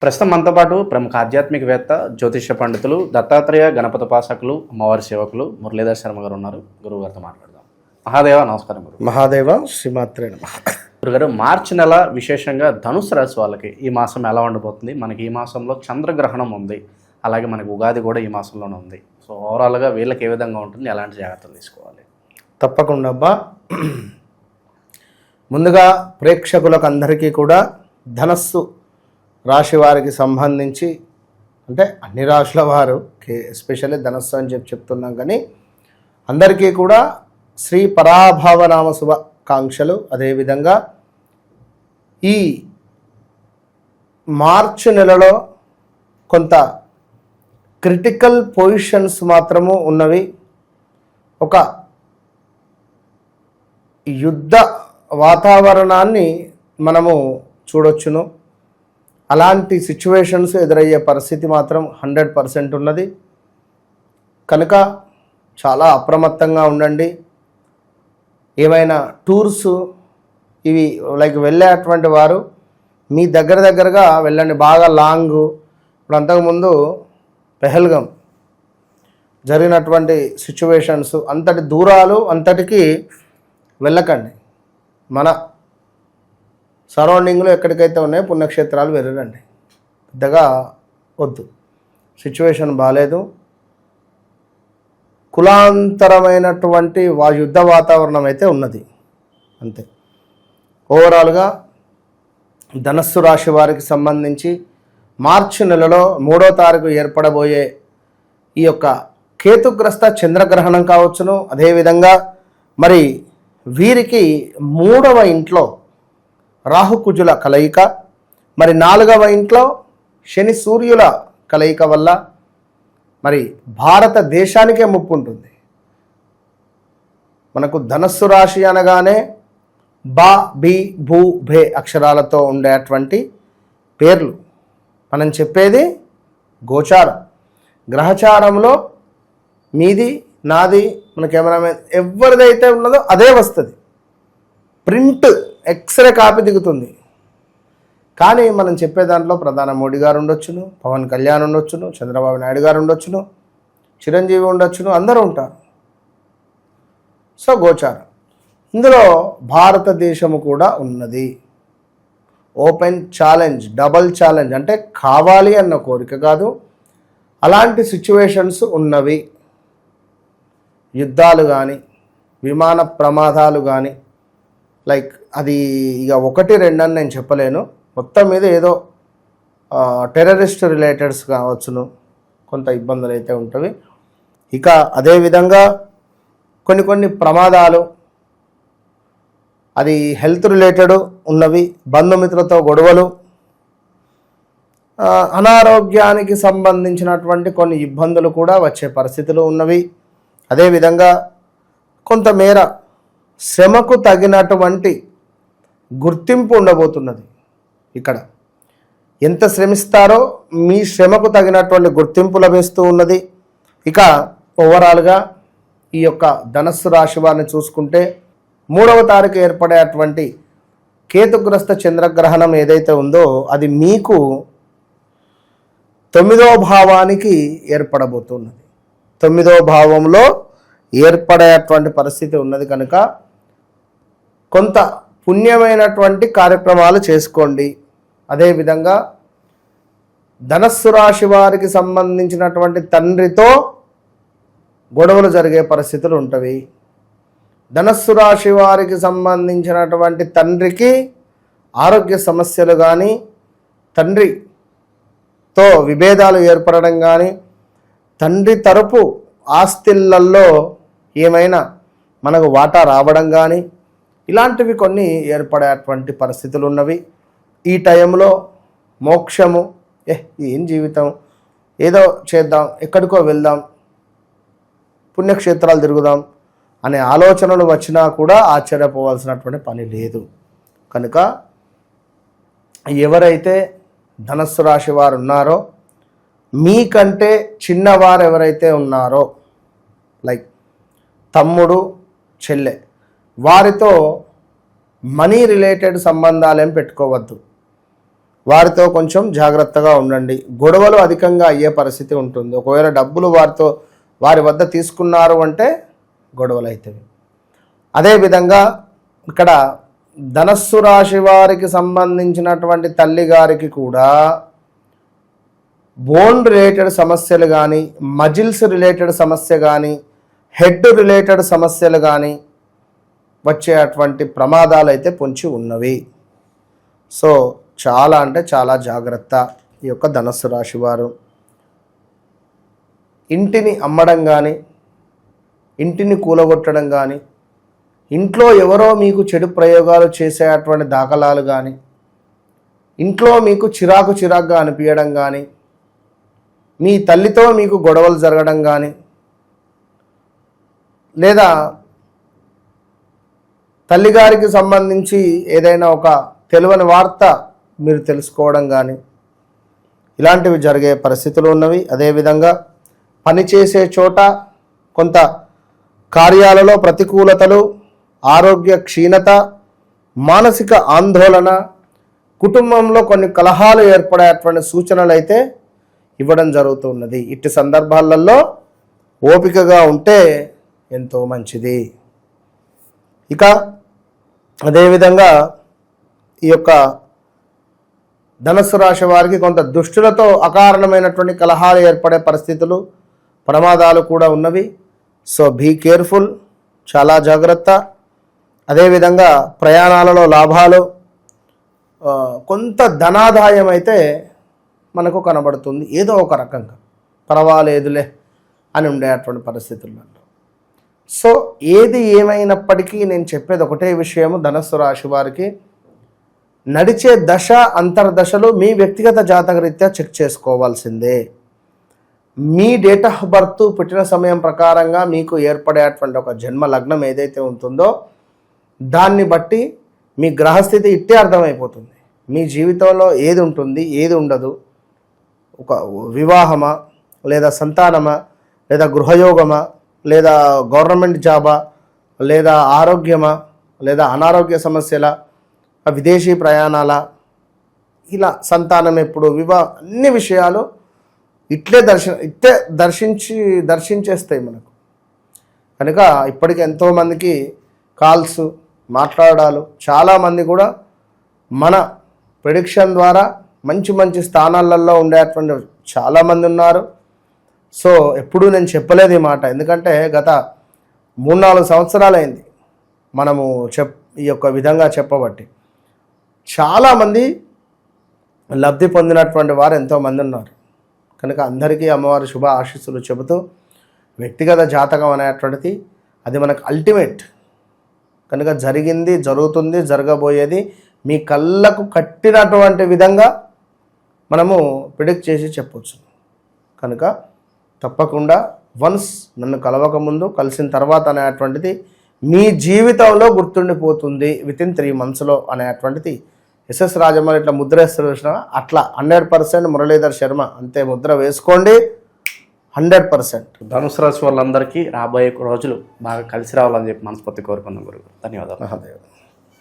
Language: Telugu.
ప్రస్తుతం మనతో పాటు ప్రముఖ ఆధ్యాత్మికవేత్త జ్యోతిష్య పండితులు దత్తాత్రేయ గణపతి ఉపాసకులు అమ్మవారి సేవకులు మురళీధర్ శర్మ గారు ఉన్నారు. గురువు గారితో మాట్లాడదాం. మహాదేవ నమస్కారం. గురు మహాదేవ శ్రీమాత్రే నమః. గురుగారు, మార్చి నెల విశేషంగా ధనుసు రాశి వాళ్ళకి ఈ మాసం ఎలా ఉండబోతుంది? మనకి ఈ మాసంలో చంద్రగ్రహణం ఉంది, అలాగే మనకి ఉగాది కూడా ఈ మాసంలోనే ఉంది. సో ఓవరాల్గా వీళ్ళకి ఏ విధంగా ఉంటుంది, ఎలాంటి జాగ్రత్తలు తీసుకోవాలి? తప్పకుండా అబ్బా. ముందుగా ప్రేక్షకులకు అందరికీ కూడా ధనస్సు రాశి వారికి సంబంధించి, అంటే అన్ని రాశుల వారు ఎస్పెషల్లీ ధనస్సు అని చెప్తున్నాం, కానీ అందరికీ కూడా శ్రీ పరాభవనామ శుభాకాంక్షలు. అదేవిధంగా ఈ మార్చి నెలలో కొంత క్రిటికల్ పొజిషన్స్ మాత్రము ఉన్నవి. ఒక యుద్ధ వాతావరణాన్ని మనము చూడొచ్చును. అలాంటి సిచ్యువేషన్స్ ఎదురయ్యే పరిస్థితి మాత్రం 100% ఉన్నది. కనుక చాలా అప్రమత్తంగా ఉండండి. ఏమైనా టూర్స్ ఇవి లైక్ వెళ్ళేటువంటి వారు మీ దగ్గరగా వెళ్ళండి, బాగా లాంగ్. ఇప్పుడు అంతకుముందు పెహల్గం జరిగినటువంటి సిచ్యువేషన్స్, అంతటి దూరాలు అంతటికి వెళ్ళకండి. మన సరౌండింగ్లో ఎక్కడికైతే ఉన్నాయో పుణ్యక్షేత్రాలు వెళ్ళండి, పెద్దగా వద్దు. సిచ్యువేషన్ బాగాలేదు. కులాంతరమైనటువంటి యుద్ధ వాతావరణం అయితే ఉన్నది, అంతే. ఓవరాల్గా ధనస్సు రాశి వారికి సంబంధించి మార్చి నెలలో 3వ తారీఖు ఏర్పడబోయే ఈ యొక్క కేతుగ్రస్త చంద్రగ్రహణం కావచ్చును. అదేవిధంగా మరి వీరికి 3వ ఇంట్లో రాహుకుజుల కలయిక, మరి 4వ ఇంట్లో శని సూర్యుల కలయిక వల్ల మరి భారతదేశానికే ముప్పు ఉంటుంది. మనకు ధనస్సు రాశి అనగానే బా, బి, భూ, భే అక్షరాలతో ఉండేటువంటి పేర్లు. మనం చెప్పేది గోచారం. గ్రహచారంలో మీది, నాది, మన కెమెరామెన్ ఎవరిదైతే ఉన్నదో అదే వస్తుంది. ప్రింట్ ఎక్స్రే కాపీ దిగుతుంది. కానీ మనం చెప్పే దాంట్లో ప్రధాని మోడీ గారు ఉండొచ్చును, పవన్ కళ్యాణ్ ఉండొచ్చును, చంద్రబాబు నాయుడు గారు ఉండొచ్చును, చిరంజీవి ఉండొచ్చును, అందరూ ఉంటారు. సో గోచారం ఇందులో భారతదేశము కూడా ఉన్నది. ఓపెన్ ఛాలెంజ్, డబల్ ఛాలెంజ్, అంటే కావాలి అన్న కోరిక కాదు, అలాంటి సిచ్యువేషన్స్ ఉన్నవి. యుద్ధాలు కానీ, విమాన ప్రమాదాలు కానీ, లైక్ అది ఇక 1-2 అని నేను చెప్పలేను. మొత్తం మీద ఏదో టెర్రరిస్ట్ రిలేటెడ్స్ కావచ్చును, కొంత ఇబ్బందులు అయితే ఉంటవి. ఇక అదేవిధంగా కొన్ని ప్రమాదాలు, అది హెల్త్ రిలేటెడ్ ఉన్నవి, బంధుమిత్రులతో గొడవలు, అనారోగ్యానికి సంబంధించినటువంటి కొన్ని ఇబ్బందులు కూడా వచ్చే పరిస్థితులు ఉన్నవి. అదేవిధంగా కొంతమేర శ్రమకు తగినటువంటి గుర్తింపు ఉండబోతున్నది. ఇక్కడ ఎంత శ్రమిస్తారో మీ శ్రమకు తగినటువంటి గుర్తింపు లభిస్తూ ఉన్నది. ఇక ఓవరాల్గా ఈ యొక్క ధనస్సు రాశి వారిని చూసుకుంటే 3వ తారీఖు ఏర్పడేటువంటి కేతుగ్రస్త చంద్రగ్రహణం ఏదైతే ఉందో అది మీకు 9వ భావానికి ఏర్పడబోతున్నది. 9వ భావంలో ఏర్పడేటువంటి పరిస్థితి ఉన్నది. కనుక కొంత పుణ్యమైనటువంటి కార్యక్రమాలు చేసుకోండి. అదేవిధంగా ధనస్సు రాశి వారికి సంబంధించినటువంటి తండ్రితో గొడవలు జరిగే పరిస్థితులు ఉంటవి. ధనస్సు రాశి వారికి సంబంధించినటువంటి తండ్రికి ఆరోగ్య సమస్యలు కానీ, తండ్రితో విభేదాలు ఏర్పడడం కానీ, తండ్రి తరపు ఆస్తిళ్ళల్లో ఏమైనా మనకు వాటా రావడం కానీ, ఇలాంటివి కొన్ని ఏర్పడేటువంటి పరిస్థితులు ఉన్నవి. ఈ టైంలో మోక్షము, ఏం జీవితం, ఏదో చేద్దాం, ఎక్కడికో వెళ్దాం, పుణ్యక్షేత్రాలు తిరుగుదాం అనే ఆలోచనలు వచ్చినా కూడా ఆశ్చర్యపోవాల్సినటువంటి పని లేదు. కనుక ఎవరైతే ధనస్సు రాశి వారు ఉన్నారో, మీకంటే చిన్నవారు ఎవరైతే ఉన్నారో, లైక్ తమ్ముడు, చెల్లె, వారితో మనీ రిలేటెడ్ సంబంధాలేం పెట్టుకోవద్దు. వారితో కొంచెం జాగ్రత్తగా ఉండండి. గొడవలు అధికంగా అయ్యే పరిస్థితి ఉంటుంది. ఒకవేళ డబ్బులు వారి వద్ద తీసుకున్నారు అంటే గొడవలు అవుతాయి. అదేవిధంగా ఇక్కడ ధనస్సు రాశి వారికి సంబంధించినటువంటి తల్లి గారికి కూడా బోన్ రిలేటెడ్ సమస్యలు కానీ, మజిల్స్ రిలేటెడ్ సమస్య కానీ, హెడ్ రిలేటెడ్ సమస్యలు కానీ వచ్చేటువంటి ప్రమాదాలు అయితే పొంచి ఉన్నవి. సో చాలా అంటే చాలా జాగ్రత్త ఈ యొక్క ధనస్సు రాశి వారు. ఇంటిని అమ్మడం కానీ, ఇంటిని కూలగొట్టడం కానీ, ఇంట్లో ఎవరో మీకు చెడు ప్రయోగాలు చేసేటువంటి దాఖలాలు కానీ, ఇంట్లో మీకు చిరాకుగా అనిపించడం కానీ, మీ తల్లితో మీకు గొడవలు జరగడం కానీ, లేదా తల్లిగారికి సంబంధించి ఏదైనా ఒక తెలియని వార్త మీరు తెలుసుకోవడం కానీ, ఇలాంటివి జరిగే పరిస్థితులు ఉన్నవి. అదేవిధంగా పనిచేసే చోట కొంత కార్యాలలో ప్రతికూలతలు, ఆరోగ్య క్షీణత, మానసిక ఆందోళన, కుటుంబంలో కొన్ని కలహాలు ఏర్పడేటువంటి సూచనలు అయితే ఇవ్వడం జరుగుతున్నది. ఇట్టి సందర్భాలలో ఓపికగా ఉంటే ఎంతో మంచిది. ఇక అదేవిధంగా ఈ యొక్క ధనుస్సు రాశి వారికి కొంత దుష్టులతో అకారణమైనటువంటి కలహాలు ఏర్పడే పరిస్థితులు, ప్రమాదాలు కూడా ఉన్నవి. సో బీ కేర్ఫుల్, చాలా జాగ్రత్త. అదేవిధంగా ప్రయాణాలలో లాభాలు, కొంత ధనాదాయం అయితే మనకు కనబడుతుంది. ఏదో ఒక రకంగా పర్వాలేదులే అని ఉండేటువంటి పరిస్థితుల్లో. సో ఏది ఏమైనప్పటికీ నేను చెప్పేది ఒకటే విషయము, ధనుస్సు రాశి వారికి నడిచే దశ అంతర్దశలు మీ వ్యక్తిగత జాతకరీత్యా చెక్ చేసుకోవాల్సిందే. మీ డేట్ ఆఫ్ బర్త్ పుట్టిన సమయం ప్రకారంగా మీకు ఏర్పడేటువంటి ఒక జన్మ లగ్నం ఏదైతే ఉంటుందో దాన్ని బట్టి మీ గ్రహస్థితి ఇట్టే అర్థమైపోతుంది. మీ జీవితంలో ఏది ఉంటుంది, ఏది ఉండదు, ఒక వివాహమా, లేదా సంతానమా, లేదా గృహయోగమా, లేదా గవర్నమెంట్ జాబా, లేదా ఆరోగ్యమా, లేదా అనారోగ్య సమస్యల, విదేశీ ప్రయాణాల, ఇలా సంతానం ఎప్పుడు, అన్ని విషయాలు ఇట్లే దర్శించేస్తాయి మనకు. కనుక ఇప్పటికి ఎంతోమందికి కాల్స్ మాట్లాడాలు, చాలామంది కూడా మన ప్రెడిక్షన్ ద్వారా మంచి మంచి స్థానాలలో ఉండేటువంటి చాలామంది ఉన్నారు. సో ఎప్పుడూ నేను చెప్పలేదు ఈ మాట, ఎందుకంటే గత 3-4 సంవత్సరాలైంది మనము ఈ యొక్క విధంగా చెప్పబట్టి. చాలామంది లబ్ధి పొందినటువంటి వారు ఎంతోమంది ఉన్నారు. కనుక అందరికీ అమ్మవారి శుభ ఆశీస్సులు చెబుతూ, వ్యక్తిగత జాతకం అనేటువంటిది అది మనకు అల్టిమేట్. కనుక జరిగింది, జరుగుతుంది, జరగబోయేది మీ కళ్ళకు కట్టినటువంటి విధంగా మనము ప్రిడిక్ట్ చేసి చెప్పవచ్చు. కనుక తప్పకుండా వన్స్ నన్ను కలవకముందు, కలిసిన తర్వాత అనేటువంటిది మీ జీవితంలో గుర్తుండిపోతుంది వితిన్ 3 monthsలో అనేటువంటిది. ఎస్ఎస్ రాజమౌళి ఇట్లా ముద్ర వేస్తారు చూసినా, అట్లా 100% మురళీధర్ శర్మ అంతే ముద్ర వేసుకోండి. 100%. ధనుసు రాశి వాళ్ళందరికీ రాబోయే రోజులు బాగా కలిసి రావాలని చెప్పి మనస్ఫూర్తి కోరుకున్నాం గురువు. ధన్యవాదాలు.